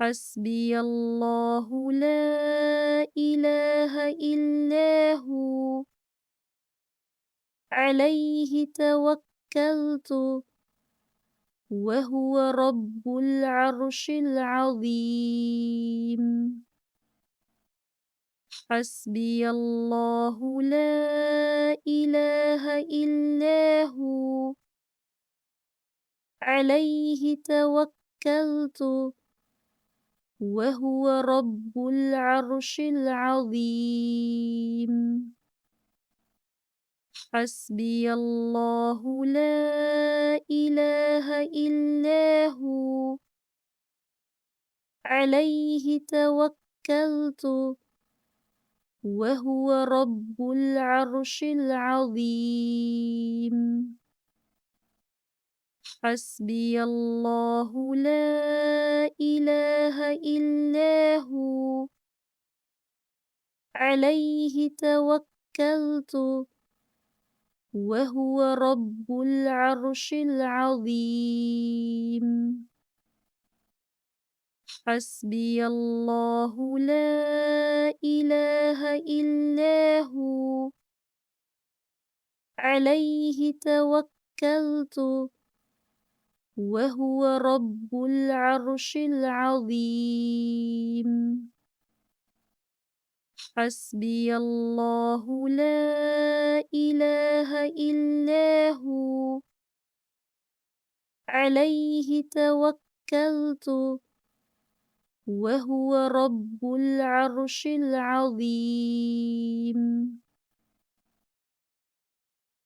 حسبي الله لا إله إلا هو عليه توكلت وهو رب العرش العظيم. حسبي الله لا إله إلا هو عليه توكلت وهو رب العرش العظيم. حسبي الله لا إله إلا هو عليه توكلت وهو رب العرش العظيم. حسبي الله لا إله إلا هو عليه توكلت وهو رب العرش العظيم. حسبي الله لا إله إلا هو عليه توكلت وهو رب العرش العظيم. حسبي الله لا إله إلا هو عليه توكلت وهو رب العرش العظيم.